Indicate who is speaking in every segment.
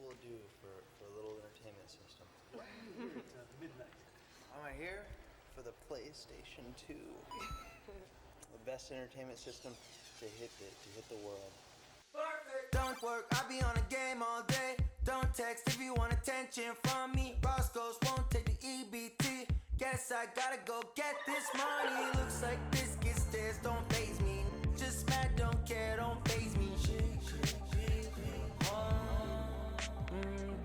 Speaker 1: will do for a little entertainment system?
Speaker 2: Why are you here at midnight?
Speaker 1: Am I here for the PlayStation 2? The best entertainment system to hit the world.
Speaker 3: Don't work, I be on a game all day. Don't text if you want attention from me. Roscoe's won't take the EBT. Guess I gotta go get this money. Looks like biscuit stairs don't faze me. Just mad, don't care, don't faze me.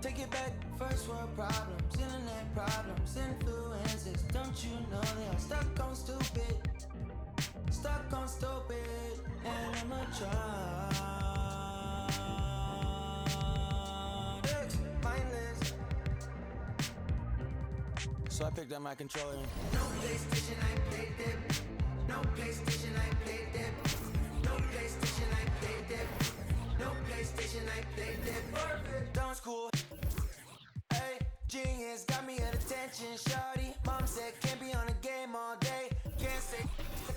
Speaker 3: Take it back, first world problems, internet problems, influences. Don't you know they are stuck on stupid? Stuck on stupid, and I'm a child. Mindless. So I picked up my controller. No PlayStation, I played it. No PlayStation, I played it. No PlayStation, I played it. No PlayStation, I played it. Perfect. Don't school. Hey, genius got me at attention, shawty. Mom said can't be on a game all day. Can't say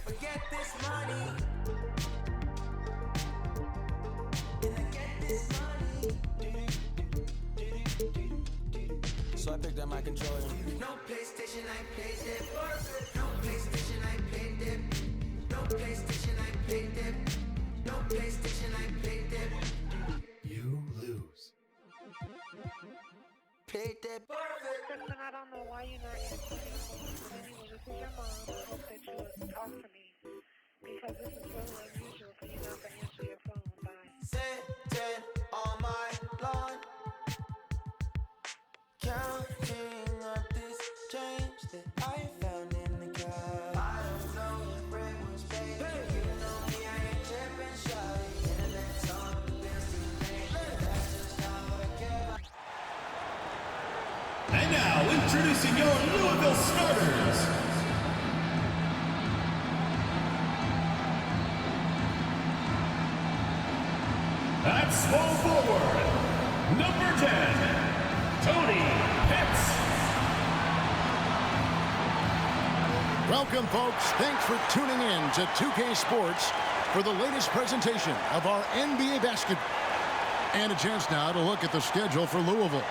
Speaker 3: forget this money. Can I get this money? So I picked up my controller. No PlayStation, I played it. No PlayStation, I played it. No PlayStation, I played it. No PlayStation, I played it.
Speaker 2: You lose.
Speaker 3: Played it.
Speaker 4: Kristen, I don't know why you're not answering your phone. But anyway, this is your mom. I hope that you would talk to me. Because this is really unusual for you not to answer your phone. Bye.
Speaker 3: Sitting on my lawn, counting up this change that I found in the car. I don't know if rent was paid. You know me, I ain't tripping, shawty. Internet's on the bills too late. That's just not what I care about.
Speaker 5: And now, introducing your Louisville starters. At small forward, number 10, Tony Pitts.
Speaker 6: Welcome, folks. Thanks for tuning in to 2K Sports for the latest presentation of our NBA basketball. And a chance now to look at the schedule for Louisville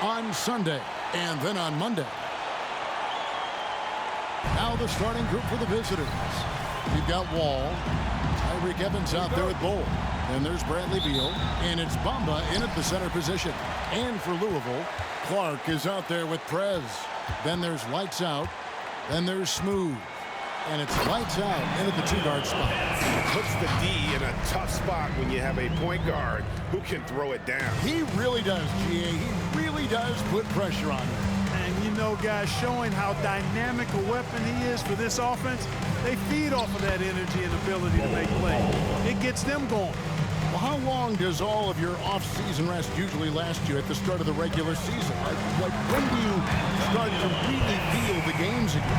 Speaker 6: on Sunday and then on Monday. Now the starting group for the visitors. We've got Wall, Tyreek Evans out there with Bull. And there's Bradley Beal, and it's Bamba in at the center position. And for Louisville, Clark is out there with Prez. Then there's Lights Out. Then there's Smooth. And it's Lights Out in at the two-guard spot.
Speaker 7: Puts the D in a tough spot when you have a point guard who can throw it down.
Speaker 6: He really does, GA. He really does put pressure on him.
Speaker 8: And you know, guys, showing how dynamic a weapon he is for this offense, they feed off of that energy and ability to make plays. It gets them going.
Speaker 6: Well, how long does all of your off-season rest usually last you at the start of the regular season? Like when do you start to really feel the games again?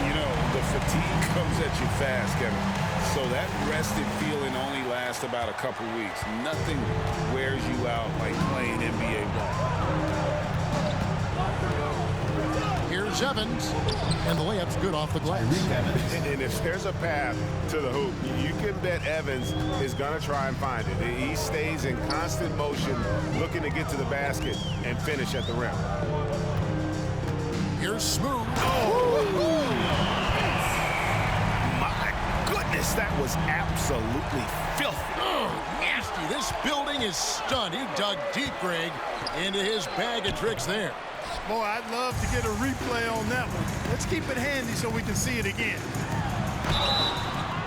Speaker 7: You know, the fatigue comes at you fast, Kevin. So that rested feeling only lasts about a couple weeks. Nothing wears you out like playing NBA ball.
Speaker 6: Here's Evans, and the layup's good off the glass.
Speaker 7: And if there's a path to the hoop, you can bet Evans is going to try and find it. He stays in constant motion, looking to get to the basket and finish at the rim.
Speaker 6: Here's Smooth.
Speaker 7: Oh! My goodness, that was absolutely filthy.
Speaker 6: Oh, nasty. This building is stunned. He dug deep, Greg, into his bag of tricks there.
Speaker 8: Boy, I'd love to get a replay on that one. Let's keep it handy so we can see it again.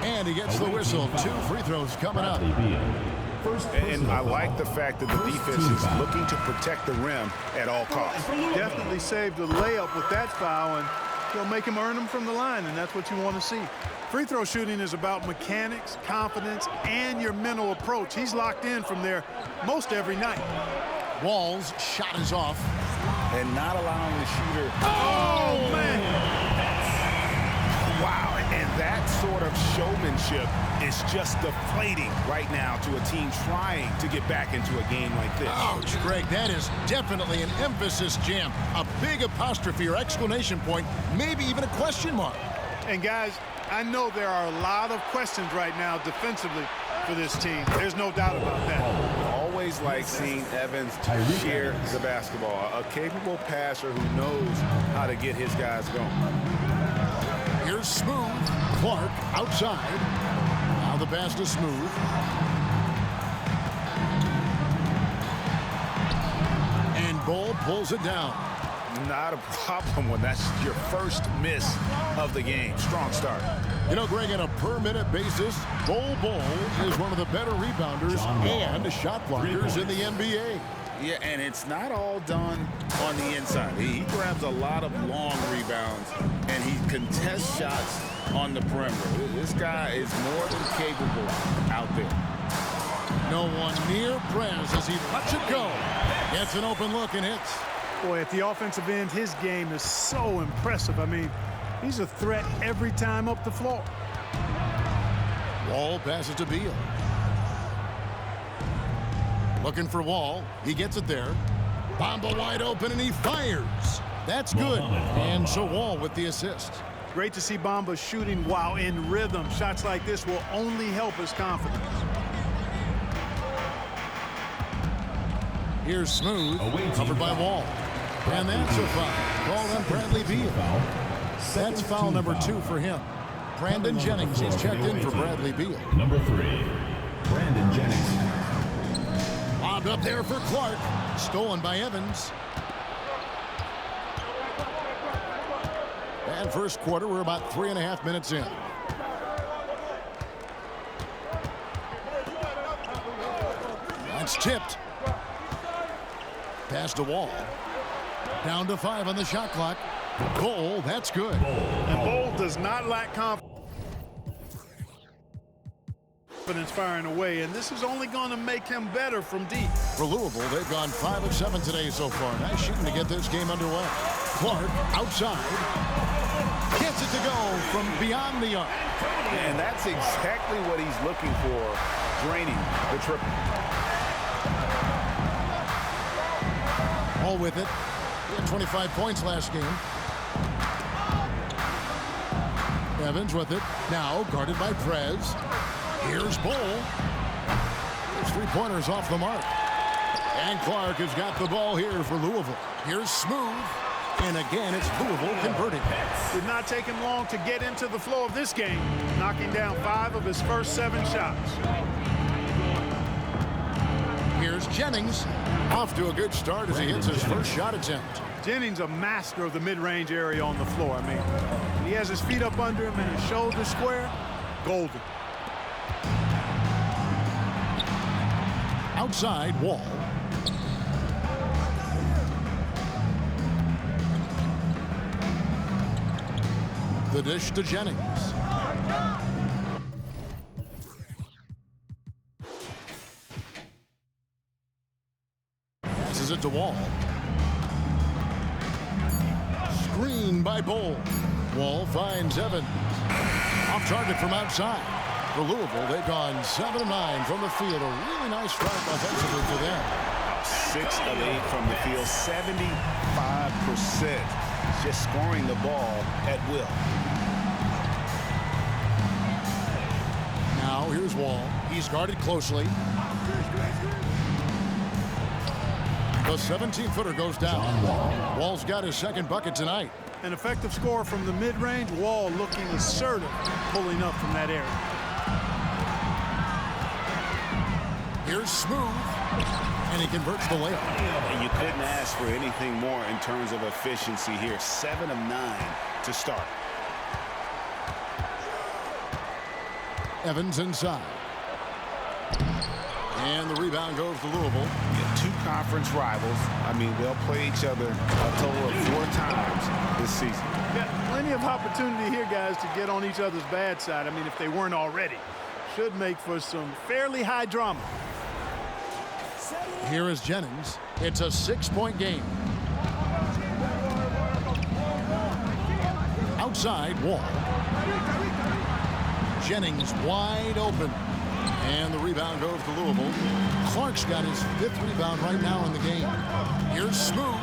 Speaker 6: And he gets the whistle. 2 free throws coming up.
Speaker 7: And I like the fact that the defense is looking to protect the rim at all costs.
Speaker 8: Definitely saved a layup with that foul, and he'll make him earn them from the line, and that's what you want to see. Free throw shooting is about mechanics, confidence, and your mental approach. He's locked in from there most every night.
Speaker 6: Wall's shot is off.
Speaker 7: And not allowing the shooter.
Speaker 8: Oh, man!
Speaker 7: Wow, and that sort of showmanship is just deflating right now to a team trying to get back into a game like this.
Speaker 6: Ouch, Greg, that is definitely an emphasis jam. A big apostrophe or exclamation point, maybe even a question mark.
Speaker 8: And guys, I know there are a lot of questions right now defensively, for this team. There's no doubt about that.
Speaker 7: Always like seeing Evans share the basketball. A capable passer who knows how to get his guys going.
Speaker 6: Here's Smooth. Clark outside. Now the pass to Smooth. And Bull pulls it down.
Speaker 7: Not a problem when that's your first miss of the game. Strong start.
Speaker 6: You know, Greg, on a per-minute basis, Bull is one of the better rebounders and shot blockers in the NBA.
Speaker 7: Yeah, and it's not all done on the inside. He grabs a lot of long rebounds, and he contests shots on the perimeter. This guy is more than capable out there.
Speaker 6: No one near press as he lets it go. Gets an open look and hits.
Speaker 8: Boy, at the offensive end, his game is so impressive. I mean, he's a threat every time up the floor.
Speaker 6: Wall passes to Beal. Looking for Wall. He gets it there. Bamba wide open, and he fires. That's good. And so Wall with the assist.
Speaker 8: Great to see Bamba shooting while in rhythm. Shots like this will only help his confidence.
Speaker 6: Here's Smooth, covered by Wall. And that's a foul. Called on Bradley Beal. That's foul number 2 for him. Brandon Jennings is checked in for Bradley Beal.
Speaker 5: Number 3, Brandon Jennings.
Speaker 6: Lobbed up there for Clark. Stolen by Evans. And first quarter, we're about 3.5 minutes in. That's tipped. Pass to Wall. Down to 5 on the shot clock. Bull, that's good.
Speaker 8: And Bull does not lack confidence firing away, and this is only going to make him better from deep.
Speaker 6: For Louisville, they've gone 5 of 7 today so far. Nice shooting to get this game underway. Clark outside. Gets it to go from beyond the arc.
Speaker 7: And that's exactly what he's looking for, draining the triple.
Speaker 6: All with it. He had 25 points last game. Evans with it. Now guarded by Prez. Here's Bull. His three-pointers off the mark. And Clark has got the ball here for Louisville. Here's Smooth. And again, it's Louisville converting.
Speaker 8: Did not take him long to get into the flow of this game, knocking down 5 of his first 7 shots.
Speaker 6: Here's Jennings. Off to a good start as he hits his first shot attempt.
Speaker 8: Jennings, a master of the mid-range area on the floor. I mean, when he has his feet up under him and his shoulders square, golden.
Speaker 6: Outside, Wall. The dish to Jennings. Passes it to Wall. Screen by Bull. Wall finds Evans. Off target from outside. For Louisville, they've gone 7 of 9 from the field. A really nice strike offensively for them.
Speaker 7: 6 of 8 from the field, 75%. Just scoring the ball at will.
Speaker 6: Now here's Wall. He's guarded closely. The 17-footer goes down. Wall's got his second bucket tonight.
Speaker 8: An effective score from the mid-range. Wall looking assertive, pulling up from that area.
Speaker 6: Here's Smooth, and he converts the layup.
Speaker 7: And you couldn't ask for anything more in terms of efficiency here. 7 of 9 to start.
Speaker 6: Evans inside. And the rebound goes to Louisville.
Speaker 7: Yeah, 2 conference rivals. I mean, they'll play each other a total of 4 times this season.
Speaker 8: Got plenty of opportunity here, guys, to get on each other's bad side. I mean, if they weren't already. Should make for some fairly high drama.
Speaker 6: Here is Jennings. It's a 6-point game. Outside, Wall. Jennings wide open. And the rebound goes to Louisville. Clark's got his 5th rebound right now in the game. Here's Smooth.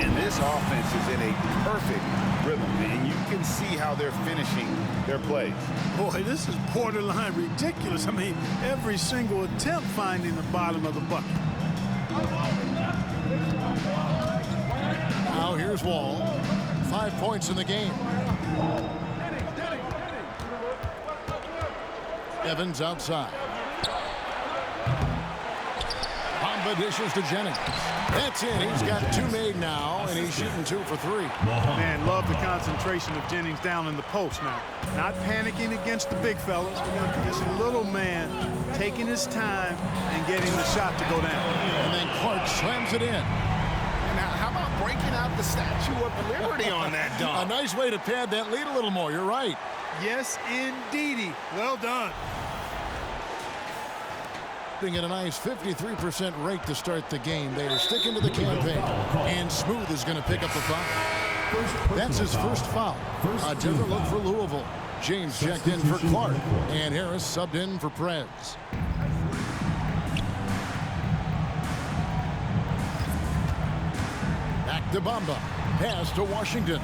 Speaker 7: And this offense is in a perfect rhythm, and you can see how they're finishing their plays.
Speaker 8: Boy, this is borderline ridiculous. I mean, every single attempt finding the bottom of the bucket.
Speaker 6: Now here's Wall. 5 points in the game. Evans outside. Bamba dishes to Jennings. That's in. He's got 2 made now, and he's shooting 2 for 3.
Speaker 8: Man, love the concentration of Jennings down in the post now. Not panicking against the big fellas. This little man taking his time and getting the shot to go down.
Speaker 6: And then Clark slams it in.
Speaker 7: Now, how about breaking out the Statue of Liberty on that dunk?
Speaker 6: A nice way to pad that lead a little more. You're right.
Speaker 8: Yes, indeedy. Well done.
Speaker 6: At a nice 53% rate to start the game. They are sticking to the campaign. And Smooth is going to pick up the foul. That's his first foul. A different look for Louisville. James checked in for Clark. And Harris subbed in for Prez. Back to Bamba. Pass to Washington.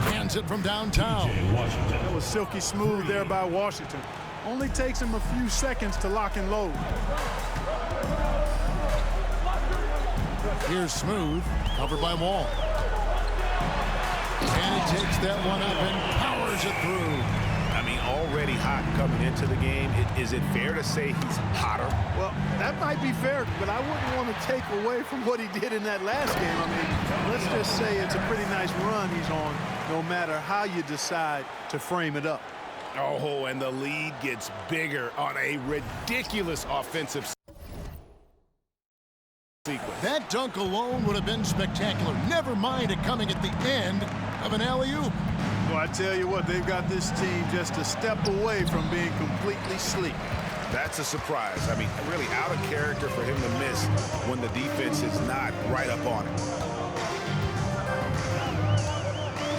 Speaker 6: Hands it from downtown.
Speaker 8: That was silky smooth there by Washington. Only takes him a few seconds to lock and load.
Speaker 6: Here's Smooth, covered by Wall. And he takes that one up and powers it through.
Speaker 7: I mean, already hot coming into the game. Is it fair to say he's hotter?
Speaker 8: Well, that might be fair, but I wouldn't want to take away from what he did in that last game. I mean, let's just say it's a pretty nice run he's on, no matter how you decide to frame it up.
Speaker 7: Oh, and the lead gets bigger on a ridiculous offensive sequence.
Speaker 6: That dunk alone would have been spectacular. Never mind it coming at the end of an alley-oop.
Speaker 8: Well, I tell you what, they've got this team just a step away from being completely sleek.
Speaker 7: That's a surprise. I mean, really out of character for him to miss when the defense is not right up on it.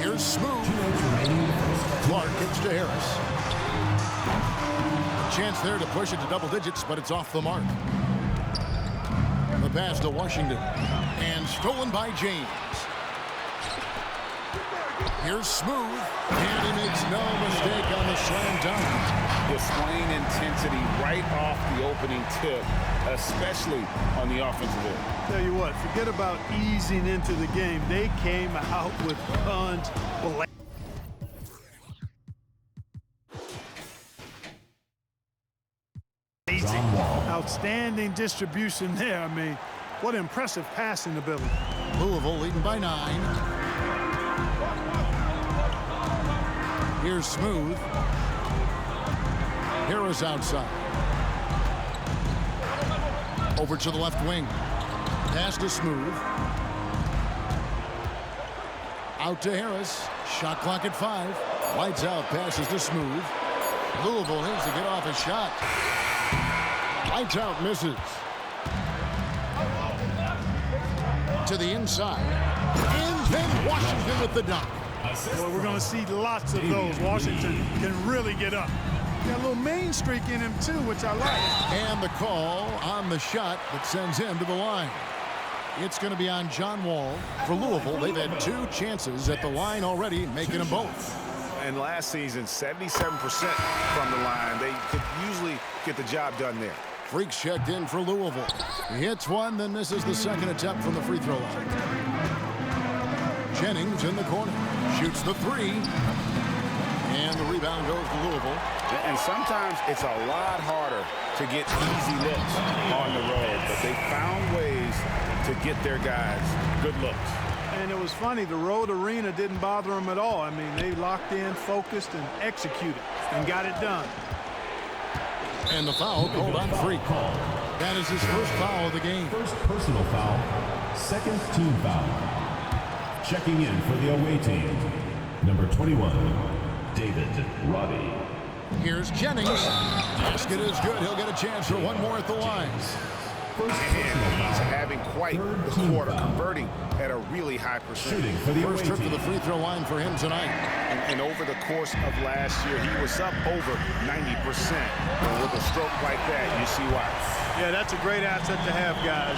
Speaker 6: Here's Smooth. Clark gets to Harris. A chance there to push it to double digits, but it's off the mark. The pass to Washington. And stolen by James. Here's Smooth. And he makes no mistake on the slam dunk.
Speaker 7: Displaying intensity right off the opening tip, especially on the offensive end.
Speaker 8: Tell you what, forget about easing into the game. They came out with guns blazing. Outstanding distribution there. I mean, what impressive passing ability.
Speaker 6: Louisville leading by 9. Here's Smooth. Harris outside. Over to the left wing. Pass to Smooth. Out to Harris. Shot clock at 5. Lights out. Passes to Smooth. Louisville needs to get off a shot. Lights out. Misses. To the inside. And then Washington with the dunk.
Speaker 8: Well, we're going to see lots of those. Washington can really get up. Got a little main streak in him, too, which I like.
Speaker 6: And the call on the shot that sends him to the line. It's going to be on John Wall for Louisville. They've had 2 chances at the line already, making them both.
Speaker 7: And last season, 77% from the line. They could usually get the job done there.
Speaker 6: Freaks checked in for Louisville. He hits one, then misses the second attempt from the free throw line. Jennings in the corner. Shoots the 3. And the rebound goes to Louisville.
Speaker 7: And sometimes it's a lot harder to get easy looks on the road, but they found ways to get their guys good looks.
Speaker 8: And it was funny, the road arena didn't bother them at all. I mean, they locked in, focused, and executed, and got it done.
Speaker 6: And the foul called on Freak. That is his first foul of the game.
Speaker 5: First personal foul, second team foul. Checking in for the away team, number 21, David Roddy.
Speaker 6: Here's Jennings. Basket is good. He'll get a chance for one more at the line.
Speaker 7: And he's having quite the quarter, converting at a really high percentage.
Speaker 6: First trip to the free throw line for him tonight.
Speaker 7: And over the course of last year, he was up over 90%. And with a stroke like that, you see why.
Speaker 8: Yeah, that's a great asset to have, guys.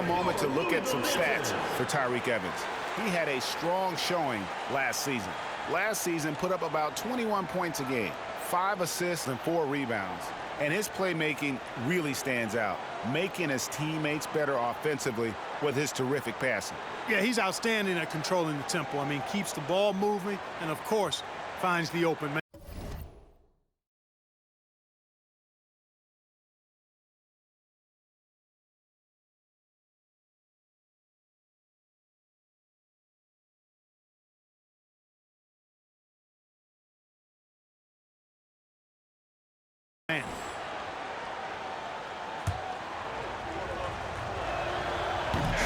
Speaker 7: a moment to look at some stats for Tyreke Evans. He had a strong showing last season. Last season put up about 21 points a game, 5 assists and 4 rebounds. And his playmaking really stands out, making his teammates better offensively with his terrific passing.
Speaker 8: Yeah, he's outstanding at controlling the tempo. I mean, keeps the ball moving and, of course, finds the open man.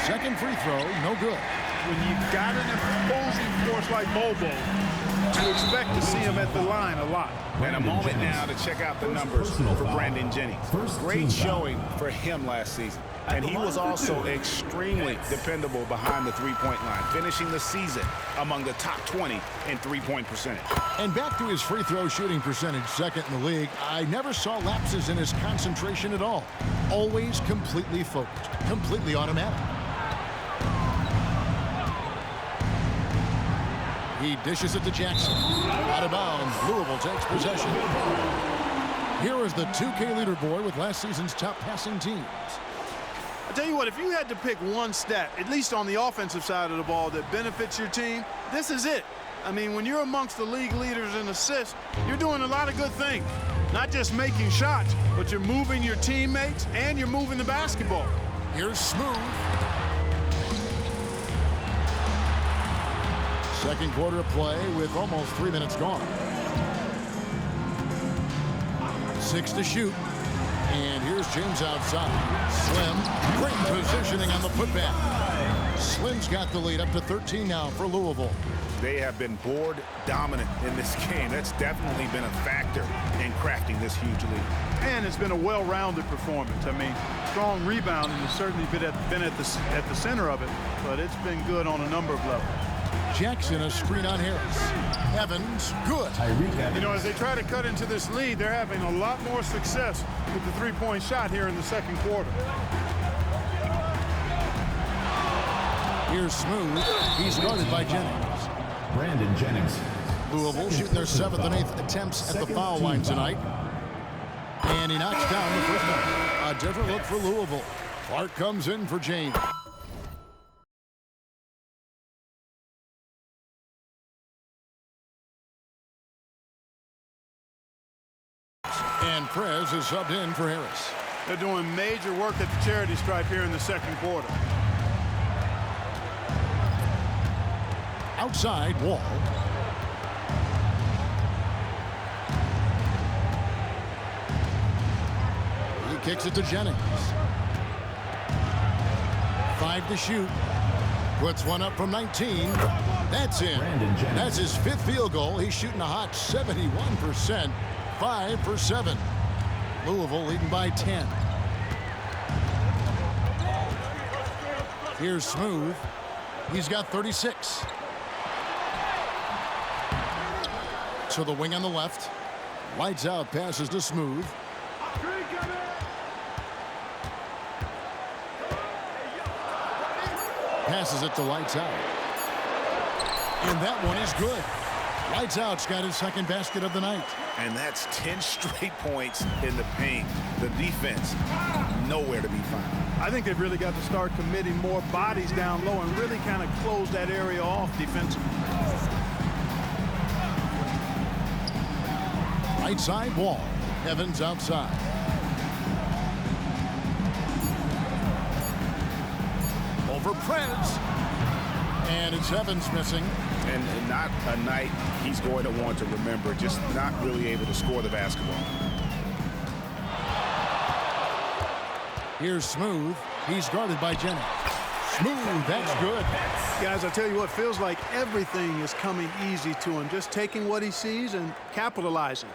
Speaker 6: Second free throw, no good.
Speaker 8: When you've got an imposing force like Bobo, you expect to see him at the line a lot.
Speaker 7: And a moment now to check out the numbers for Brandon Jennings. Great showing for him last season. And he was also extremely dependable behind the three-point line, finishing the season among the top 20 in three-point percentage.
Speaker 6: And back to his free throw shooting percentage, second in the league. I never saw lapses in his concentration at all. Always completely focused, completely automatic. He dishes it to Jackson. Out of bounds, Louisville takes possession. Here is the 2K leaderboard with last season's top passing teams.
Speaker 8: I tell you what, if you had to pick one stat, at least on the offensive side of the ball, that benefits your team, this is it. I mean, when you're amongst the league leaders in assists, you're doing a lot of good things. Not just making shots, but you're moving your teammates and you're moving the basketball.
Speaker 6: Here's Smooth. Second quarter of play with almost 3 minutes gone. 6 to shoot. And here's James outside. Slim, great positioning on the putback. Slim's got the lead up to 13 now for Louisville.
Speaker 7: They have been board dominant in this game. That's definitely been a factor in crafting this huge lead.
Speaker 8: And it's been a well-rounded performance. I mean, strong rebounding has certainly been at the center of it, but it's been good on a number of levels.
Speaker 6: Jackson, a screen on Harris. Evans, good.
Speaker 8: You know, as they try to cut into this lead, they're having a lot more success with the three-point shot here in the second quarter.
Speaker 6: Here's Smooth. He's guarded by Jennings.
Speaker 5: Brandon Jennings.
Speaker 6: Louisville shooting their 7th and 8th attempts at the foul line tonight. And he knocks down the first one. A different look for Louisville. Clark comes in for James. And Prez is subbed in for Harris.
Speaker 8: They're doing major work at the charity stripe here in the second quarter.
Speaker 6: Outside, Wall. He kicks it to Jennings. 5 to shoot. Puts one up from 19. That's in. That's his 5th field goal. He's shooting a hot 71%. 5 for 7. Louisville leading by 10. Here's Smooth. He's got 36. To the wing on the left. Lights out, passes to Smooth. Passes it to Lights Out. And that one is good. Lights Out's got his second basket of the night.
Speaker 7: And that's 10 straight points in the paint. The defense, nowhere to be found.
Speaker 8: I think they've really got to start committing more bodies down low and really kind of close that area off defensively.
Speaker 6: Right side, Wall. Evans outside. Over Prez. And it's Evans missing.
Speaker 7: And not a night he's going to want to remember, just not really able to score the basketball.
Speaker 6: Here's Smooth. He's guarded by Jennings. Smooth, that's good.
Speaker 8: Guys, I tell you what, feels like everything is coming easy to him. Just taking what he sees and capitalizing.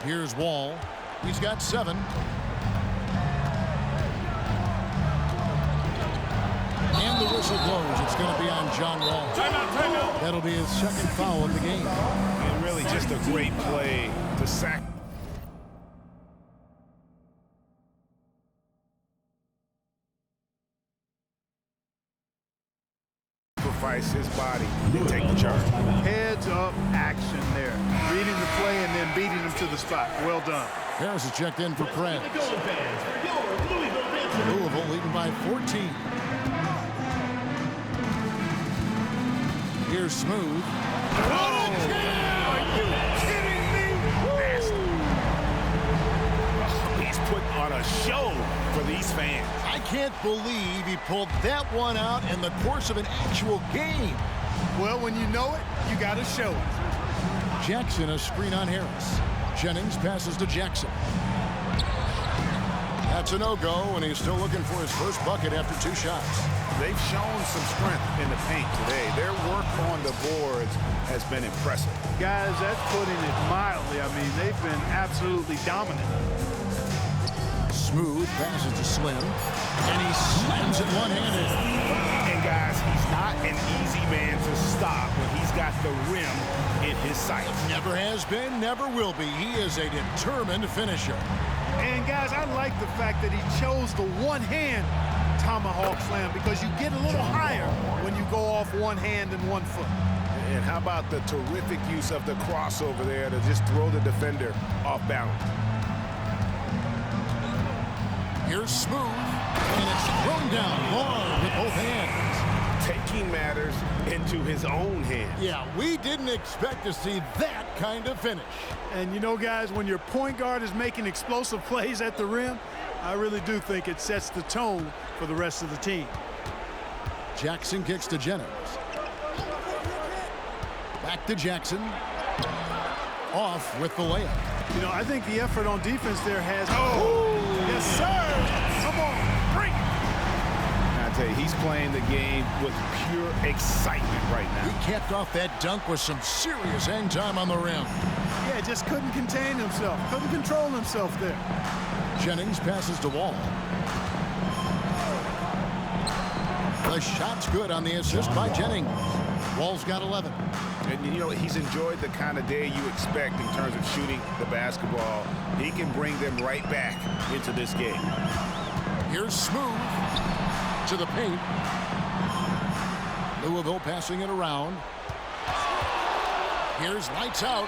Speaker 6: Here's Wall. He's got 7. And the whistle blows. It's going to be on John Wall. That'll be his second foul of the game.
Speaker 7: And really just a great play to sack. his body and take the charge.
Speaker 8: Heads up action there. Reading the play and then beating him to the spot. Well done.
Speaker 6: Harris is checked in for Preds. Louisville leading by 14. Here's Smooth.
Speaker 7: Are you kidding me? He's putting on a show for these fans.
Speaker 6: I can't believe he pulled that one out in the course of an actual game.
Speaker 8: Well, when you know it, you got to show it.
Speaker 6: Jackson, a screen on Harris. Jennings passes to Jackson. That's a no-go, and he's still looking for his first bucket after 2 shots.
Speaker 7: They've shown some strength in the paint today. Their work on the boards has been impressive.
Speaker 8: Guys, that's putting it mildly. I mean, they've been absolutely dominant.
Speaker 6: Smooth passes to Slim, and he slams it one-handed.
Speaker 7: And guys, he's not an easy man to stop when he's got the rim in his sights.
Speaker 6: Never has been, never will be. He is a determined finisher.
Speaker 8: And guys, I like the fact that he chose the one-hand tomahawk slam because you get a little higher when you go off one hand and 1 foot.
Speaker 7: And how about the terrific use of the crossover there to just throw the defender off balance.
Speaker 6: Here's Smooth, and it's thrown down hard with both hands.
Speaker 7: Taking matters into his own hands.
Speaker 6: Yeah, we didn't expect to see that kind of finish.
Speaker 8: And you know, guys, when your point guard is making explosive plays at the rim, I really do think it sets the tone for the rest of the team.
Speaker 6: Jackson kicks to Jennings. Back to Jackson. Off with the layup.
Speaker 8: You know, I think the effort on defense there has... Oh! Yes, sir! Come on, bring it!
Speaker 7: I tell you, he's playing the game with pure excitement right now.
Speaker 6: He capped off that dunk with some serious hang time on the rim.
Speaker 8: Yeah, just couldn't contain himself. Couldn't control himself there.
Speaker 6: Jennings passes to Wall. The shot's good on the assist by Jennings. Wall's got 11.
Speaker 7: And, you know, he's enjoyed the kind of day you expect in terms of shooting the basketball. He can bring them right back into this game.
Speaker 6: Here's Smooth to the paint. Louisville passing it around. Here's Lights Out.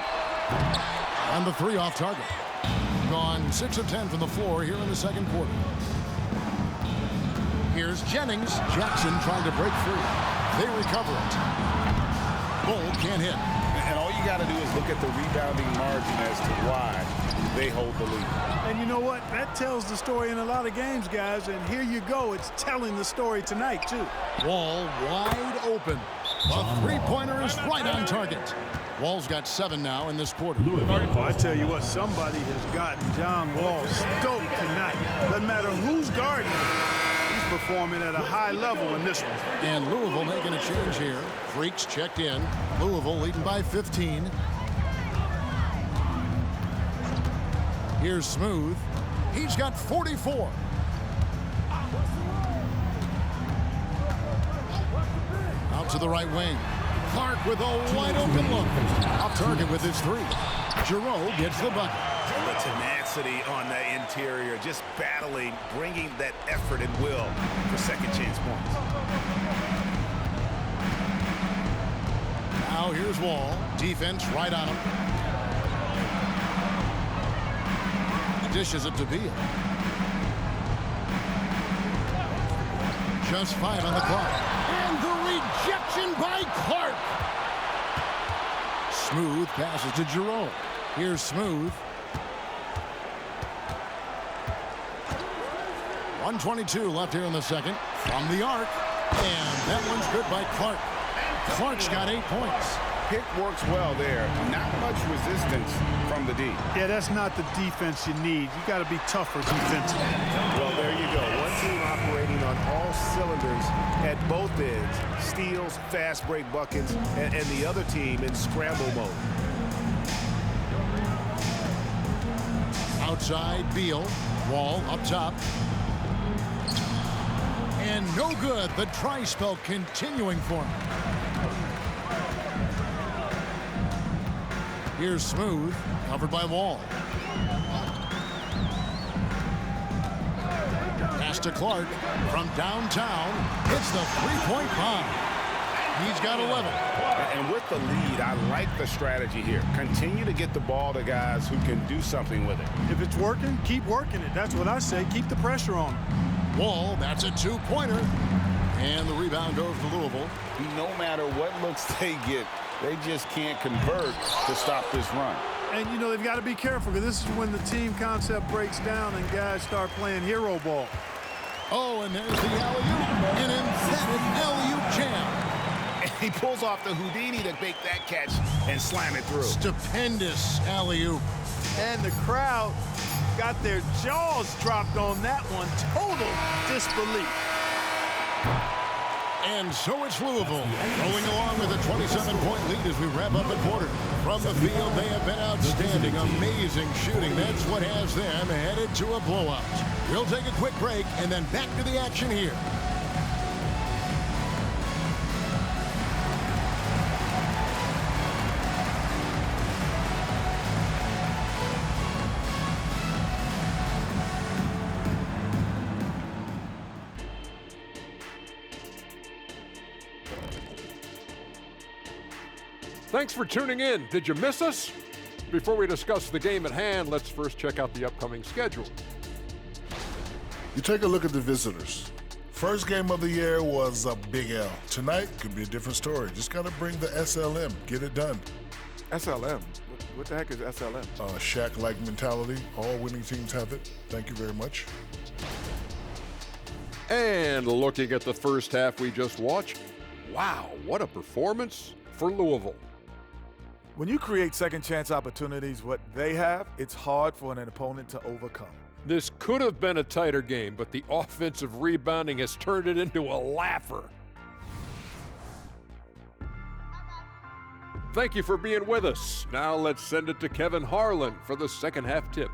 Speaker 6: And the 3 off target. Gone 6 of 10 from the floor here in the second quarter. Here's Jennings. Jackson trying to break free. They recover it. Bull can't hit.
Speaker 7: And all you got to do is look at the rebounding margin as to why they hold the lead.
Speaker 8: And you know what? That tells the story in a lot of games, guys. And here you go. It's telling the story tonight, too.
Speaker 6: Wall wide open. A 3-pointer is right on target. Wall's got 7 now in this quarter.
Speaker 8: I tell you what, somebody has gotten John Wall stoked tonight. Doesn't matter who's guarding him. He's performing at a high level in this one.
Speaker 6: And Louisville making a change here. Freaks checked in. Louisville leading by 15. Here's Smooth. He's got 44. Out to the right wing. Clark with a wide-open look. Off target with his 3. Giroux gets the bucket.
Speaker 7: The tenacity on the interior, just battling, bringing that effort and will for second chance points.
Speaker 6: Now here's Wall. Defense right on him. Dishes it to Beal. Just 5 on the clock. And the rejection by Clark. Smooth passes to Giroux. Here's Smooth. 1:22 left here in the second. From the arc. And that one's good by Clark. Clark's got 8 points.
Speaker 7: Pick works well there. Not much resistance from the D.
Speaker 8: Yeah, that's not the defense you need. You got to be tougher defensively.
Speaker 7: Well, there you go. One team operating on all cylinders at both ends. Steals, fast break buckets, and the other team in scramble mode.
Speaker 6: Outside, Beal. Wall up top. And no good. The dry spell continuing for him. Here's Smooth, covered by Wall. Pass to Clark from downtown. Hits the 3-point bomb. He's got 11.
Speaker 7: And with the lead, I like the strategy here. Continue to get the ball to guys who can do something with it.
Speaker 8: If it's working, keep working it. That's what I say. Keep the pressure on him.
Speaker 6: Wall, that's a two-pointer. And the rebound goes to Louisville.
Speaker 7: No matter what looks they get, they just can't convert to stop this run.
Speaker 8: And, you know, they've got to be careful because this is when the team concept breaks down and guys start playing hero ball.
Speaker 6: Oh, and there's the alley-oop. An emphatic alley-oop jam.
Speaker 7: And he pulls off the Houdini to make that catch and slam it through.
Speaker 6: Stupendous alley-oop.
Speaker 8: And the crowd got their jaws dropped on that one. Total disbelief.
Speaker 6: And so it's Louisville rolling along with a 27-point lead as we wrap up the quarter. From the field, they have been outstanding, amazing shooting. That's what has them headed to a blowout. We'll take a quick break and then back to the action here.
Speaker 9: Thanks for tuning in. Did you miss us? Before we discuss the game at hand, let's first check out the upcoming schedule.
Speaker 10: You take a look at the visitors. First game of the year was a big L. Tonight could be a different story. Just got to bring the SLM. Get it done.
Speaker 11: SLM? What the heck is SLM?
Speaker 10: Shaq-like mentality. All winning teams have it. Thank you very much.
Speaker 9: And looking at the first half we just watched, wow, what a performance for Louisville.
Speaker 11: When you create second chance opportunities, what they have, it's hard for an opponent to overcome.
Speaker 9: This could have been a tighter game, but the offensive rebounding has turned it into a laugher. Thank you for being with us. Now let's send it to Kevin Harlan for the second half tip.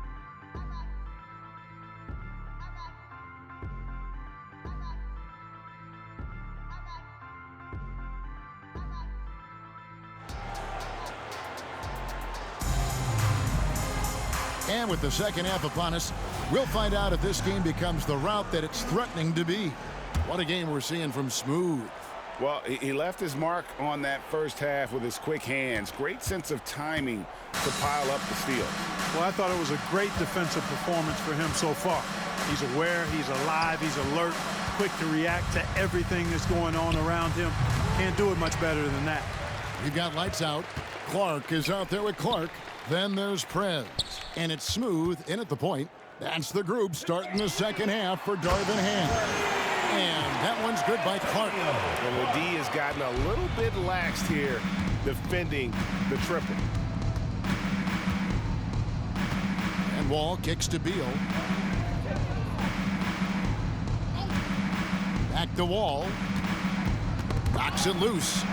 Speaker 6: And with the second half upon us, we'll find out if this game becomes the route that it's threatening to be. What a game we're seeing from Smooth.
Speaker 7: Well, he left his mark on that first half with his quick hands. Great sense of timing to pile up the steal.
Speaker 8: Well, I thought it was a great defensive performance for him so far. He's aware, he's alive, he's alert, quick to react to everything that's going on around him. Can't do it much better than that.
Speaker 6: We've got lights out. Clark is out there with Clark. Then there's Prez. And it's Smooth in at the point. That's the group starting the second half for Darvin Ham. And that one's good by Clark.
Speaker 7: And the D has gotten a little bit laxed here defending the triple.
Speaker 6: And Wall kicks to Beal. Back to Wall. Knocks it loose.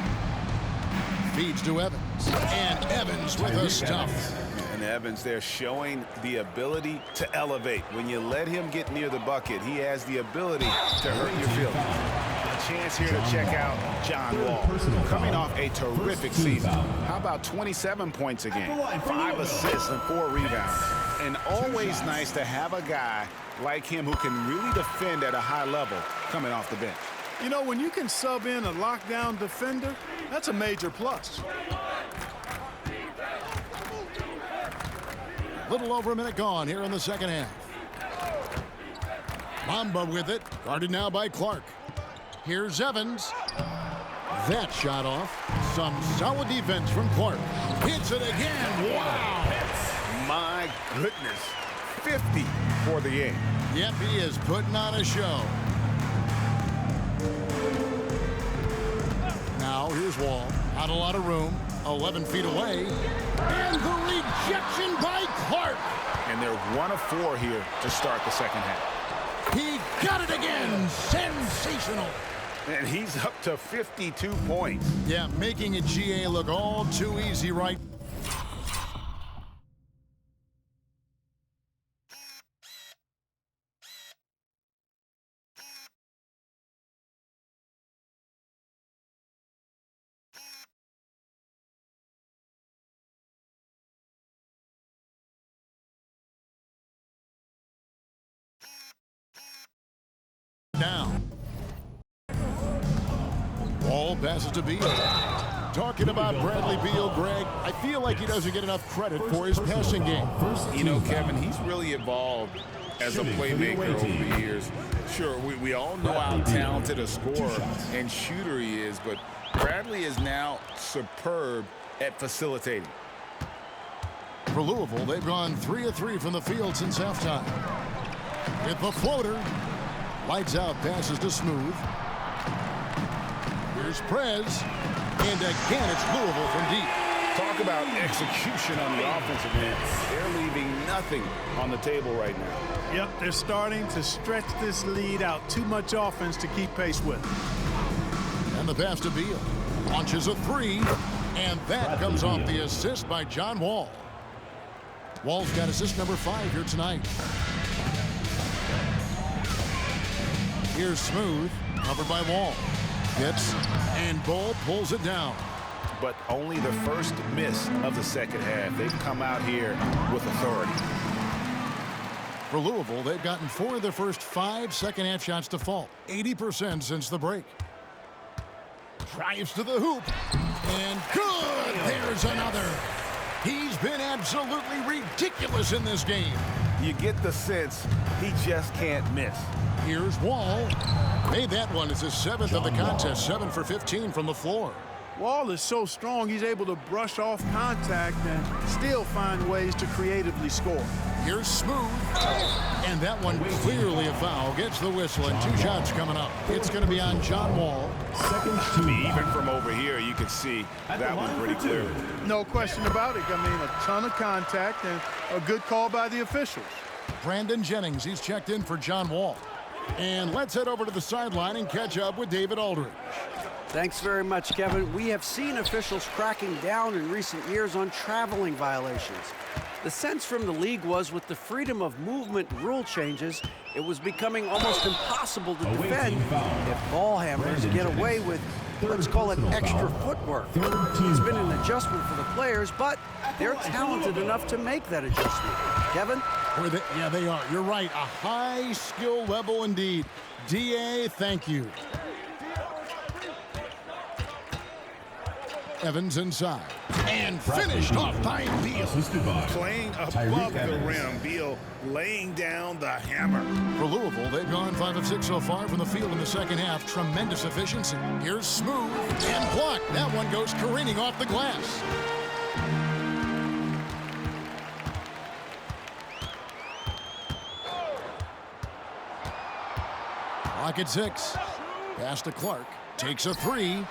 Speaker 6: Feeds to Evans. And Evans with a stuff.
Speaker 7: And Evans there showing the ability to elevate. When you let him get near the bucket, he has the ability to hurt your feelings. A chance here to check out John Wall. Coming off a terrific season. How about 27 points a game, 5 assists and 4 rebounds. And always nice to have a guy like him who can really defend at a high level coming off the bench.
Speaker 8: You know, when you can sub in a lockdown defender, that's a major plus.
Speaker 6: Little over a minute gone here in the second half. Mamba with it, guarded now by Clark. Here's Evans. That shot off. Some solid defense from Clark. Hits it again. Wow.
Speaker 7: My goodness. 50 for the game.
Speaker 6: Yep, he is putting on a show. Now here's Wall. Not a lot of room. 11 feet away. And the rejection by Clark.
Speaker 7: And they're 1 of 4 here to start the second half.
Speaker 6: He got it again. Sensational.
Speaker 7: And he's up to 52 points.
Speaker 6: Yeah, making a GA look all too easy right. Down. Wall Louisville passes to Beal. Talking about Bradley Beal, Greg, I feel like he doesn't get enough credit for his passing game.
Speaker 7: You know, Kevin, he's really evolved as a playmaker over the years. Sure, we all know how talented a scorer and shooter he is, but Bradley is now superb at facilitating.
Speaker 6: For Louisville, they've gone 3 of 3 from the field since halftime. With the floater, lights out, passes to Smooth. Here's Prez, and again it's Louisville from deep.
Speaker 7: Talk about execution on the offensive end. They're leaving nothing on the table right now.
Speaker 8: Yep, they're starting to stretch this lead out. Too much offense to keep pace with.
Speaker 6: And the pass to Beal. Launches a 3, and that comes off the assist by John Wall. Wall's got assist number 5 here tonight. Here's Smooth, covered by Wall. Hits, and Bull pulls it down.
Speaker 7: But only the first miss of the second half. They've come out here with authority.
Speaker 6: For Louisville, they've gotten 4 of their first 5 second-half shots to fall. 80% since the break. Drives to the hoop, and good! There's another. He's been absolutely ridiculous in this game.
Speaker 7: You get the sense he just can't miss.
Speaker 6: Here's Wall. Made that one. It's his 7th of the contest. 7 for 15 from the floor.
Speaker 8: Wall is so strong, he's able to brush off contact and still find ways to creatively score.
Speaker 6: Here's Smooth. And that one clearly a foul. Gets the whistle, and 2 shots coming up. It's going to be on John Wall.
Speaker 7: Even from over here, you can see that one pretty clearly.
Speaker 8: No question about it. I mean, a ton of contact and a good call by the officials.
Speaker 6: Brandon Jennings, he's checked in for John Wall. And let's head over to the sideline and catch up with David Aldridge.
Speaker 12: Thanks very much, Kevin. We have seen officials cracking down in recent years on traveling violations. The sense from the league was with the freedom of movement rule changes, it was becoming almost impossible to defend if ball handlers get away with, let's call it, extra footwork. It's been an adjustment for the players, but they're talented enough to make that adjustment. Kevin?
Speaker 6: Yeah, they are. You're right. A high skill level indeed. DA, thank you. Evans inside. And finished off by Beal.
Speaker 7: Playing above the rim. Beal laying down the hammer.
Speaker 6: For Louisville, they've gone 5 of 6 so far from the field in the second half. Tremendous efficiency. Here's Smooth and blocked. That one goes careening off the glass. Clock at 6. Pass to Clark. Takes a 3.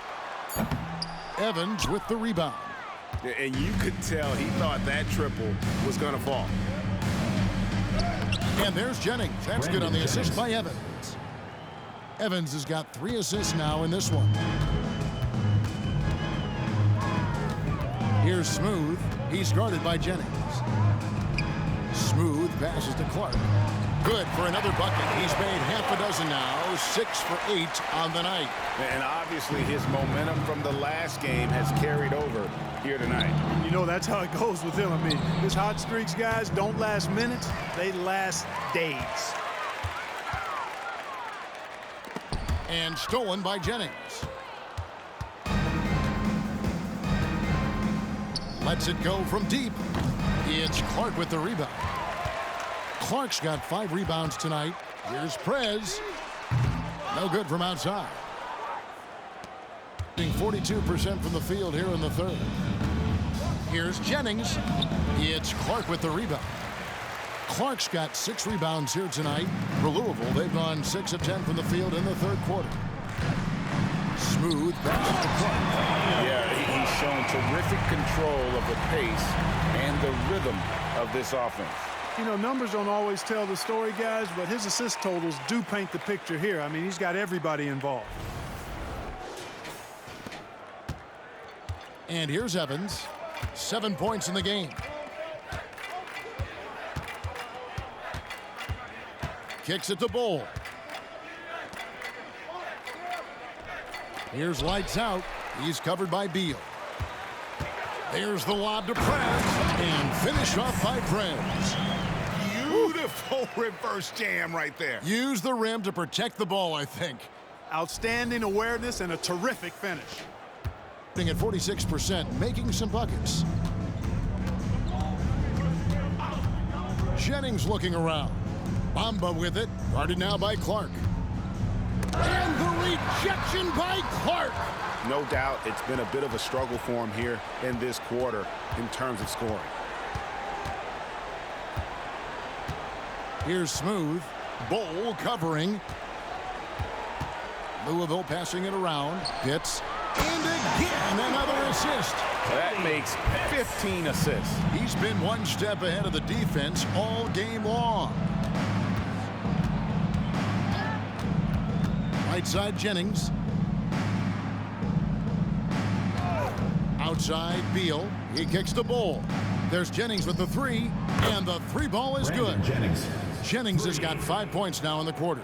Speaker 6: Evans with the rebound.
Speaker 7: And you could tell he thought that triple was going to fall.
Speaker 6: And there's Jennings. That's good on the assist by Evans. Evans has got 3 assists now in this one. Here's Smooth. He's guarded by Jennings. Smooth passes to Clark. Good for another bucket. He's made half a dozen now, 6 for 8 on the night.
Speaker 7: And obviously his momentum from the last game has carried over here tonight.
Speaker 8: You know, that's how it goes with him. I mean, his hot streaks, guys, don't last minutes. They last days.
Speaker 6: And stolen by Jennings. Lets it go from deep. It's Clark with the rebound. Clark's got 5 rebounds tonight. Here's Prez. No good from outside. 42% from the field here in the third. Here's Jennings. It's Clark with the rebound. Clark's got 6 rebounds here tonight. For Louisville, they've gone 6 of 10 from the field in the third quarter. Smooth passes to Clark.
Speaker 7: Yeah, he's shown terrific control of the pace and the rhythm of this offense.
Speaker 8: You know, numbers don't always tell the story, guys, but his assist totals do paint the picture here. I mean, he's got everybody involved.
Speaker 6: And here's Evans. 7 points in the game. Kicks it to Bull. Here's lights out. He's covered by Beal. There's the lob to Prez. And finished off by Prez.
Speaker 7: Beautiful reverse jam right there.
Speaker 6: Use the rim to protect the ball, I think.
Speaker 8: Outstanding awareness and a terrific finish.
Speaker 6: At 46%, making some buckets. Jennings looking around. Bamba with it, guarded now by Clark. And the rejection by Clark.
Speaker 7: No doubt it's been a bit of a struggle for him here in this quarter in terms of scoring.
Speaker 6: Here's Smooth. Bowl covering. Louisville passing it around. Pitts. And again, another assist.
Speaker 7: That makes 15 assists.
Speaker 6: He's been one step ahead of the defense all game long. Right side, Jennings. Outside, Beal. He kicks the ball. There's Jennings with the three, and the three ball is good. Jennings has got 5 points now in the quarter.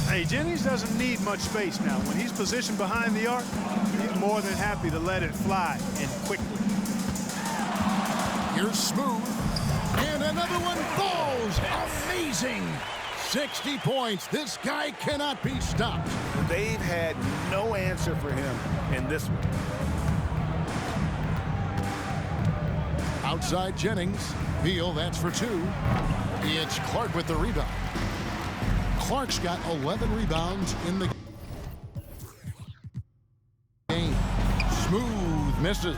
Speaker 8: Hey, Jennings doesn't need much space now. When he's positioned behind the arc, he's more than happy to let it fly, and quickly.
Speaker 6: Here's Smooth. And another one falls. Amazing. 60 points. This guy cannot be stopped.
Speaker 7: They've had no answer for him in this one.
Speaker 6: Outside Jennings. Beal, that's for two. It's Clark with the rebound. Clark's got 11 rebounds in the game. Smooth misses.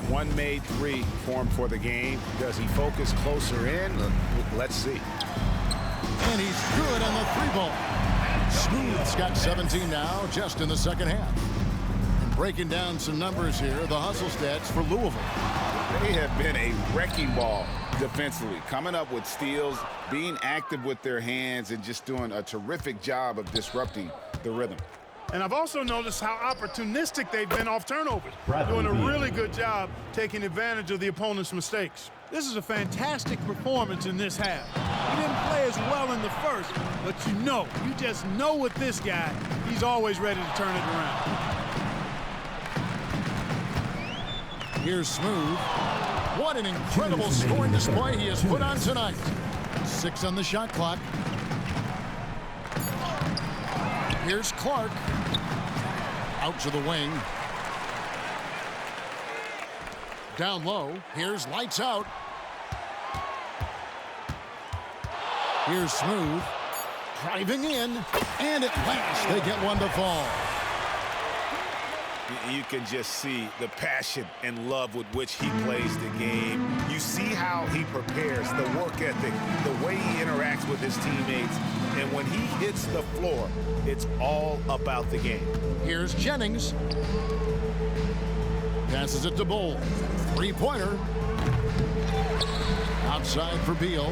Speaker 7: One made three for him for the game. Does he focus closer in? Let's see.
Speaker 6: And he's good on the three ball. Smooth's got 17 now, just in the second half. And breaking down some numbers here, the hustle stats for Louisville.
Speaker 7: They have been a wrecking ball defensively, coming up with steals, being active with their hands, and just doing a terrific job of disrupting the rhythm.
Speaker 8: And I've also noticed how opportunistic they've been off turnovers, doing a really good job taking advantage of the opponent's mistakes. This is a fantastic performance in this half. He didn't play as well in the first, but you just know with this guy, he's always ready to turn it around.
Speaker 6: Here's Smooth. What an incredible scoring display he has put on tonight. 6 on the shot clock. Here's Clark. Out to the wing. Down low. Here's lights out. Here's Smooth. Driving in. And at last they get one to fall.
Speaker 7: You can just see the passion and love with which he plays the game. You see how he prepares, the work ethic, the way he interacts with his teammates. And when he hits the floor, it's all about the game.
Speaker 6: Here's Jennings. Passes it to Bowl. Three-pointer. Outside for Beal.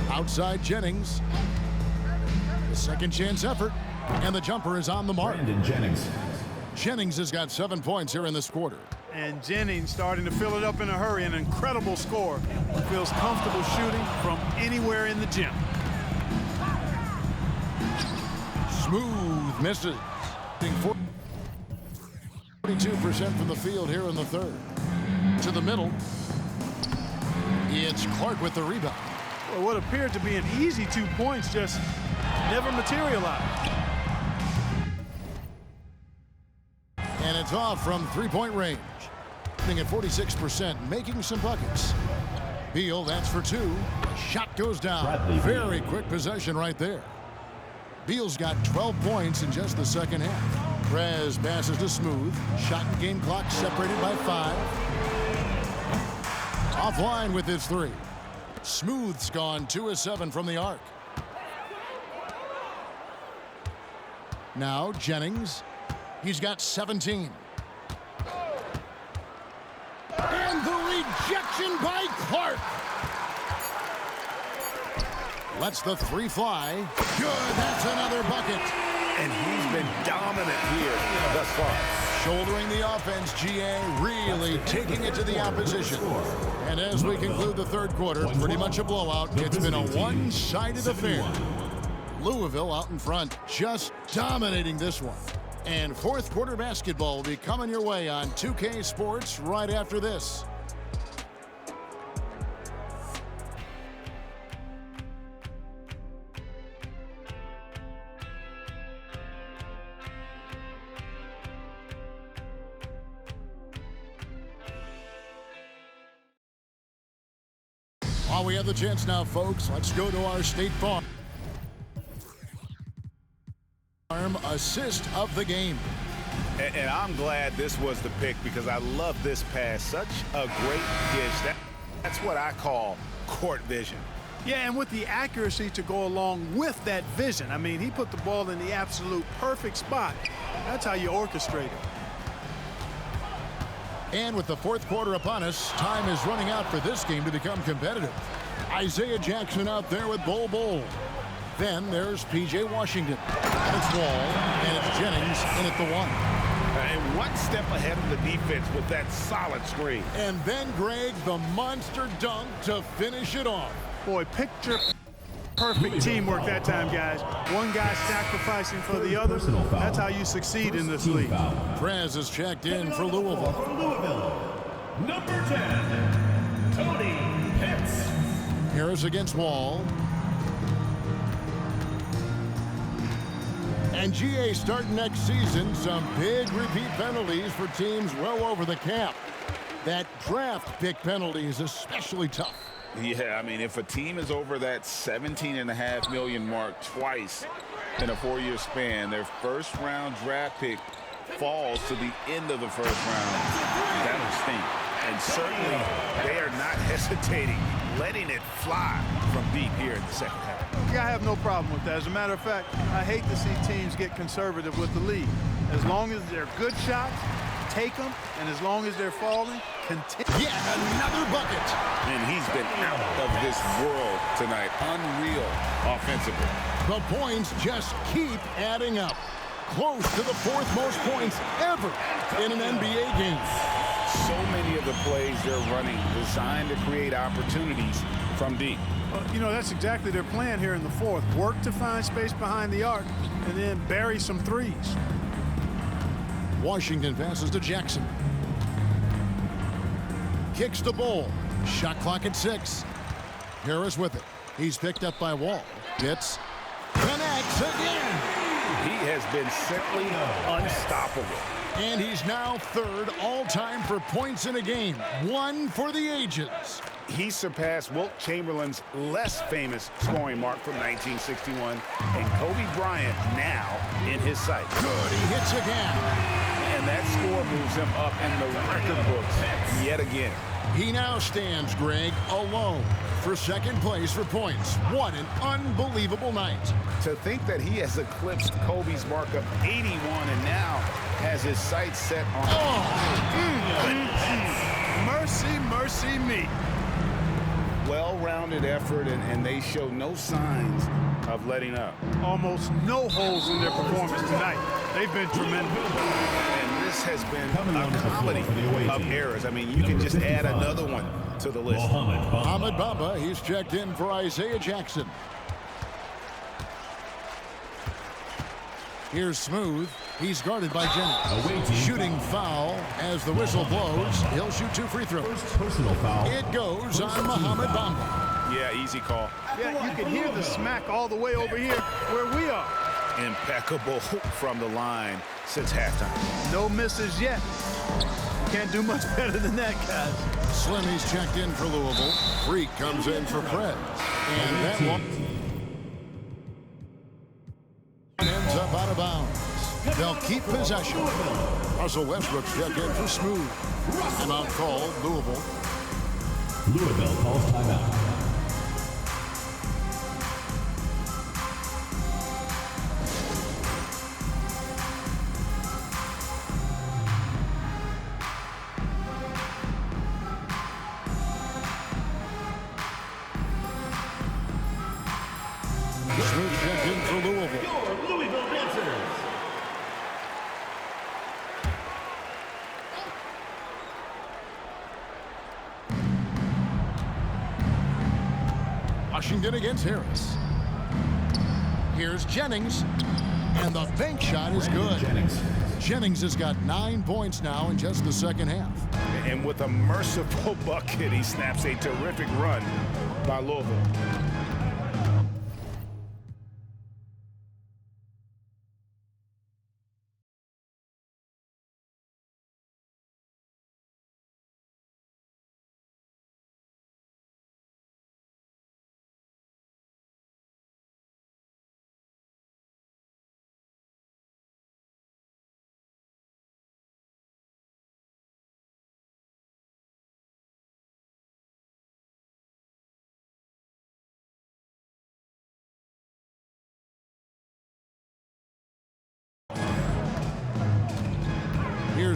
Speaker 6: Outside Jennings. The second chance effort. And the jumper is on the mark. Jennings has got 7 points here in this quarter.
Speaker 8: And Jennings starting to fill it up in a hurry. An incredible score. Feels comfortable shooting from anywhere in the gym.
Speaker 6: Smooth misses. 42% from the field here in the third. To the middle. It's Clark with the rebound.
Speaker 8: Well, what appeared to be an easy 2 points just never materialized.
Speaker 6: And it's off from three-point range. At 46%, making some buckets. Beal, that's for two. Shot goes down. Very quick possession right there. Beal's got 12 points in just the second half. Rez passes to Smooth. Shot and game clock separated by 5. Offline with his three. Smooth's gone 2 of 7 from the arc. Now Jennings. He's got 17. And the rejection by Clark. Lets the three fly. Good, that's another bucket.
Speaker 7: And he's been dominant here thus far.
Speaker 6: Shouldering the offense, GA, really taking it to the opposition. And as we conclude the third quarter, pretty much a blowout. It's been a one-sided affair. Louisville out in front, just dominating this one. And fourth quarter basketball will be coming your way on 2K Sports right after this. While we have the chance now, folks, let's go to our State Farm assist of the game.
Speaker 7: And I'm glad this was the pick because I love this pass. Such a great dish. That's what I call court vision.
Speaker 8: Yeah, and with the accuracy to go along with that vision. I mean, he put the ball in the absolute perfect spot. That's how you orchestrate it.
Speaker 6: And with the fourth quarter upon us, time is running out for this game to become competitive. Isaiah Jackson out there with Bull. Then there's P.J. Washington. And it's Wall, and it's Jennings in at the 1.
Speaker 7: And one step ahead of the defense with that solid screen.
Speaker 6: And then, Greg, the monster dunk to finish it off.
Speaker 8: Boy, picture perfect teamwork that time, guys. One guy sacrificing for the other. That's how you succeed in this league.
Speaker 6: Prez is checked in for Louisville.
Speaker 2: Number 10, Tony Pitts.
Speaker 6: Harris against Wall. And GA starting next season, some big repeat penalties for teams well over the cap. That draft pick penalty is especially tough.
Speaker 7: Yeah, I mean, if a team is over that $17.5 million mark twice in a 4-year span, their first-round draft pick falls to the end of the first round. That would stink. And certainly, they are not hesitating, letting it fly from deep here in the second half.
Speaker 8: Yeah, I have no problem with that. As a matter of fact, I hate to see teams get conservative with the lead. As long as they're good shots, take them, and as long as they're falling, continue.
Speaker 6: Yet another bucket.
Speaker 7: And he's been out of this world tonight. Unreal offensively.
Speaker 6: The points just keep adding up. Close to the fourth most points ever in an NBA game.
Speaker 7: So many of the plays they're running designed to create opportunities from deep.
Speaker 8: You know, that's exactly their plan here in the fourth. Work to find space behind the arc and then bury some threes.
Speaker 6: Washington passes to Jackson. Kicks the Bull. Shot clock at 6. Harris with it. He's picked up by Wall. Pitts connects again.
Speaker 7: He has been simply unstoppable.
Speaker 6: And he's now third all-time for points in a game. One for the ages.
Speaker 7: He surpassed Wilt Chamberlain's less famous scoring mark from 1961, and Kobe Bryant now in his sights.
Speaker 6: Good, he hits again.
Speaker 7: And that score moves him up in the record books yet again.
Speaker 6: He now stands, Greg, alone for second place for points. What an unbelievable night.
Speaker 7: To think that he has eclipsed Kobe's mark of 81 and now has his sights set on...
Speaker 8: Mercy, mercy me.
Speaker 7: Well-rounded effort, and they show no signs of letting up.
Speaker 8: Almost no holes in their performance tonight. They've been tremendous.
Speaker 7: And this has been a comedy of errors. I mean, you can just add another one to the list.
Speaker 6: Mohamed Bamba, he's checked in for Isaiah Jackson. Here's Smooth. He's guarded by Jennings. Shooting foul as the whistle blows. He'll shoot 2 free throws.
Speaker 5: Personal foul.
Speaker 6: It goes on Mohamed Bamba.
Speaker 7: Yeah, easy call.
Speaker 8: Yeah, you can hear the smack all the way over here where we are.
Speaker 7: Impeccable from the line since halftime.
Speaker 8: No misses yet. Can't do much better than that, guys.
Speaker 6: Slimmy's checked in for Louisville. Freak comes in for Prez. And that one ends up out of bounds. They'll keep possession. Russell Westbrook's checked in for Smooth. Timeout called, Louisville.
Speaker 5: Louisville calls timeout.
Speaker 6: Smooth checked in for Louisville.
Speaker 2: Your Louisville Dancers.
Speaker 6: Washington against Harris. Here's Jennings. And the bank shot is good. Jennings has got 9 points now in just the second half.
Speaker 7: And with a merciful bucket, he snaps a terrific run by Louisville.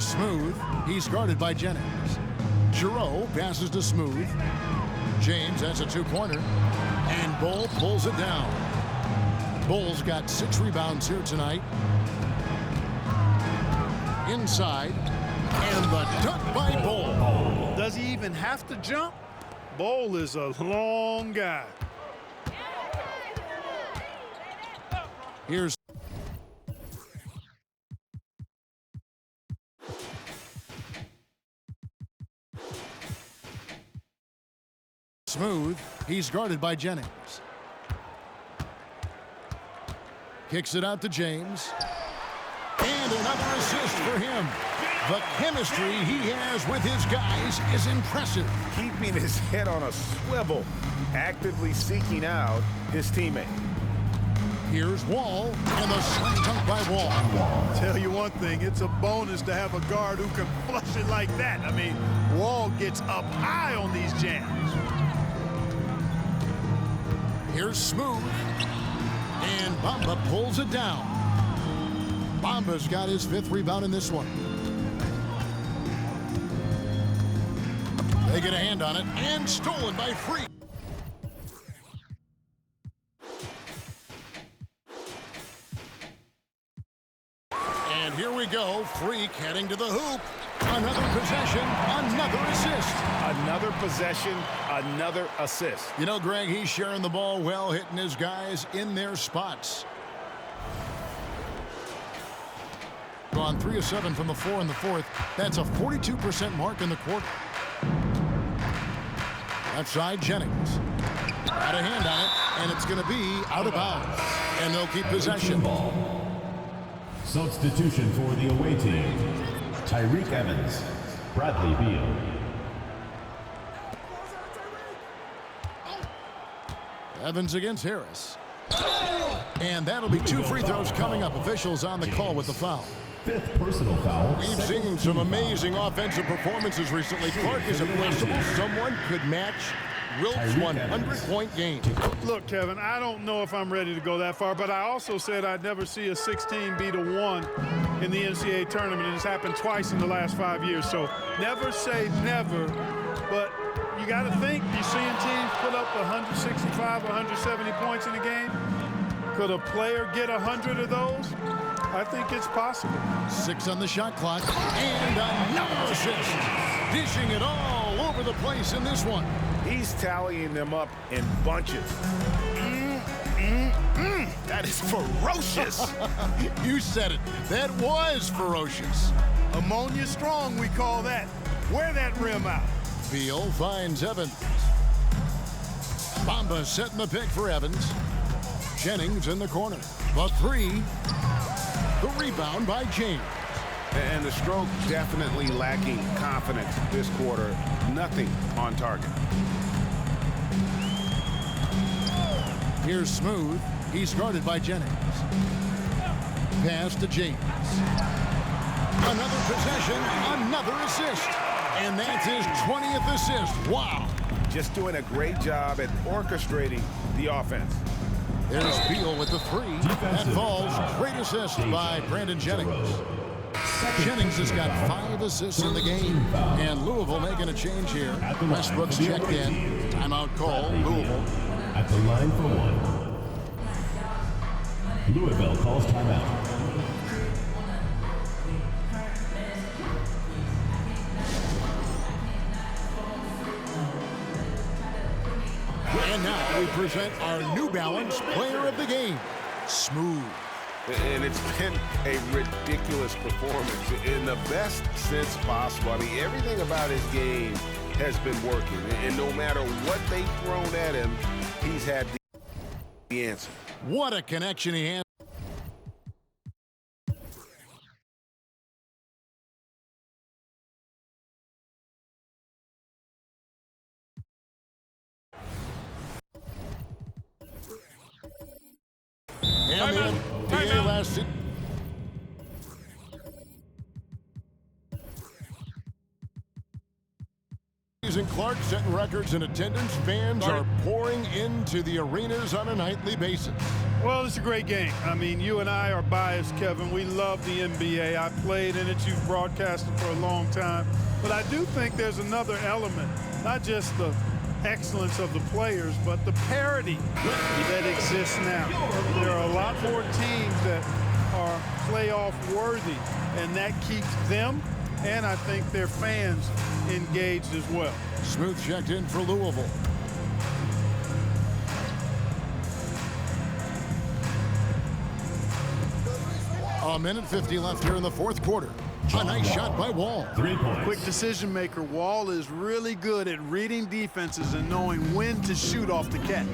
Speaker 6: Here's Smooth. He's guarded by Jennings. Giroux passes to Smooth. James has a two-pointer. And Bull pulls it down. Bull's got 6 rebounds here tonight. Inside. And the dunk by Bull.
Speaker 8: Does he even have to jump? Bull is a long guy.
Speaker 6: Here's Smooth. He's guarded by Jennings. Kicks it out to James. And another assist for him. The chemistry he has with his guys is impressive.
Speaker 7: Keeping his head on a swivel, actively seeking out his teammate.
Speaker 6: Here's Wall, and the slam dunk by Wall.
Speaker 8: Tell you one thing, it's a bonus to have a guard who can flush it like that. I mean, Wall gets up high on these jams.
Speaker 6: Here's Smooth, and Bamba pulls it down. Bamba's got his 5th rebound in this one. They get a hand on it, and stolen by Free. And here we go, Freak heading to the hoop. Another possession, another assist.
Speaker 7: Another possession, another assist.
Speaker 6: You know, Greg, he's sharing the ball well, hitting his guys in their spots. Gone 3 of 7 from the floor in the 4th. That's a 42% mark in the quarter. Outside Jennings. Got a hand on it, and it's going to be out of bounds. And they'll keep possession.
Speaker 5: Substitution for the away team. Tyreek Evans, Bradley Beal.
Speaker 6: Evans against Harris. And that'll be 2 free throws coming up. Officials on the call with the foul.
Speaker 5: 5th personal foul.
Speaker 6: We've seen some amazing offensive performances recently. Clark, is it possible someone could match Wilt's 100-point game?
Speaker 8: Look, Kevin, I don't know if I'm ready to go that far, but I also said I'd never see a 16 beat a 1 in the NCAA tournament, and it's happened twice in the last 5 years. So never say never, but you got to think, you're seeing teams put up 165, 170 points in a game. Could a player get 100 of those? I think it's possible.
Speaker 6: 6 on the shot clock, and another assist. Dishing it all over the place in this one.
Speaker 7: He's tallying them up in bunches. That is ferocious.
Speaker 6: You said it. That was ferocious.
Speaker 8: Ammonia strong, we call that. Wear that rim out.
Speaker 6: Beal finds Evans. Bamba setting the pick for Evans. Jennings in the corner. The 3. The rebound by James.
Speaker 7: And the stroke definitely lacking confidence this quarter. Nothing on target.
Speaker 6: Here's Smooth. He's guarded by Jennings. Pass to James. Another possession, another assist. And that's his 20th assist. Wow.
Speaker 7: Just doing a great job at orchestrating the offense.
Speaker 6: There's Beal with the 3. That falls. Great assist by Brandon Jennings. Jennings has got 5 assists in the game. And Louisville making a change here. Westbrook's checked in. Timeout call, Louisville.
Speaker 5: At the line for 1. Louisville calls timeout.
Speaker 6: And now we present our New Balance player of the game, Smooth.
Speaker 7: And it's been a ridiculous performance in the best sense possible. I mean, everything about his game has been working. And no matter what they've thrown at him, he's had the answer.
Speaker 6: What a connection he has. And the NBA last season, Clark, setting records in attendance. Fans are pouring into the arenas on a nightly basis.
Speaker 8: Well, it's a great game. I mean, you and I are biased, Kevin. We love the NBA. I played in it. You've broadcasted for a long time. But I do think there's another element, not just the excellence of the players, but the parity that exists now. There are a lot more teams that are playoff worthy, and that keeps them and I think their fans engaged as well.
Speaker 6: Smooth checked in for Louisville. A minute 50 left here in the fourth quarter. A nice shot by Wall.
Speaker 2: 3 points.
Speaker 8: Quick decision maker. Wall is really good at reading defenses and knowing when to shoot off the catch.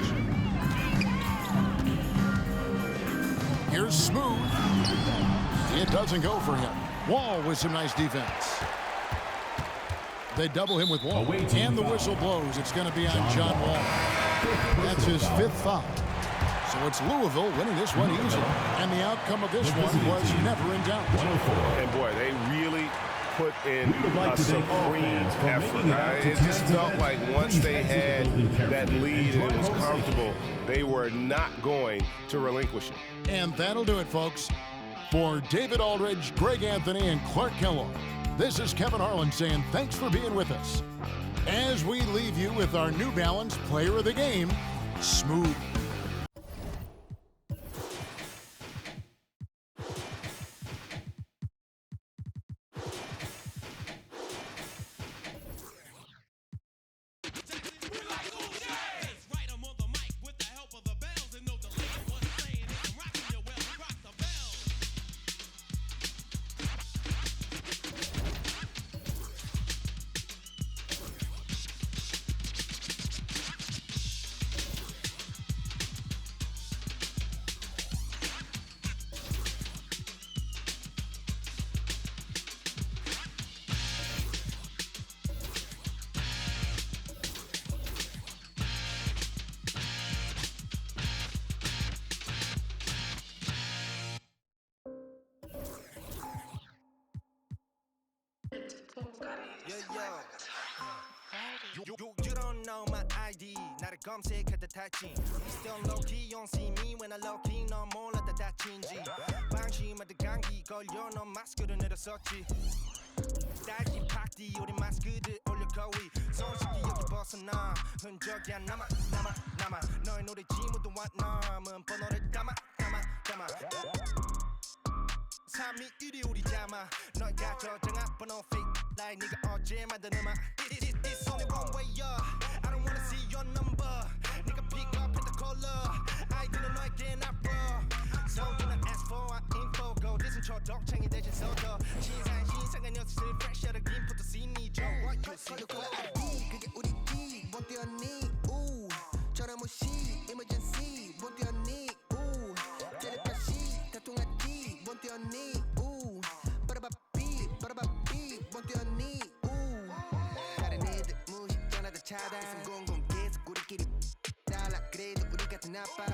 Speaker 6: Here's Smooth. It doesn't go for him. Wall with some nice defense. They double him with Wall. And the whistle blows. It's going to be on John Wall. That's his 5th foul. So it's Louisville winning this one easily. And the outcome of this one was never in doubt.
Speaker 13: And boy, they really put in a supreme effort. It just felt like once they had that lead and it was comfortable, they were not going to relinquish it.
Speaker 6: And that'll do it, folks. For David Aldridge, Greg Anthony, and Clark Kellogg, this is Kevin Harlan saying thanks for being with us as we leave you with our New Balance Player of the Game, Smooth.
Speaker 3: You don't know my ID. 나를 검색할 듯 하지. Still low key, you don't see me when I low key. 넌 몰라 다 다친지. 방심하듯 감기 걸려 넌 마스크를 내렸었지. 딸기 팍디 우리 마스크들 올려 거위. 손쉽게 여기 벗어나. 흔적이 안 남아. 너의 노래 지문도 안 남은 번호를 담아. 3이 1이 우리 잠아. 너가 저장한 번호 fake like 네가 어제 만든 음악. It's only one way up. I don't wanna see your number. 네가 pick up in the color. 아이디는 너에게 나빠. So you not ask for our info. Go listen 초독창이 대신 써줘. 신상한 녀석들 fresh out of game put the scene 줘. What you see?
Speaker 14: 그게 우리 기. 못 뛰었니? 우. 전화 무시. Emergency. 못 뛰었니? 우. 텔레파시. 다 통했지. 못 뛰었니? 우. 빠라바삐. 못 뛰었니? 다른 애들 무시 전화다 차단. 있음 공공 계속 우리끼리 달라. 그래도 우리 같은 아빠.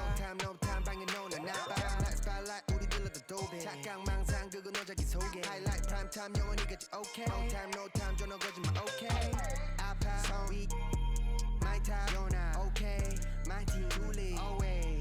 Speaker 14: No time 방에 노는 아빠. Spotlight 우리들러도 도배. 착각 망상 그거 너 자기 소개. Highlight prime time 영원히 같이 okay. No time 전화 거짓말 okay. 아파 성이 my time. You're not okay. My team truly always.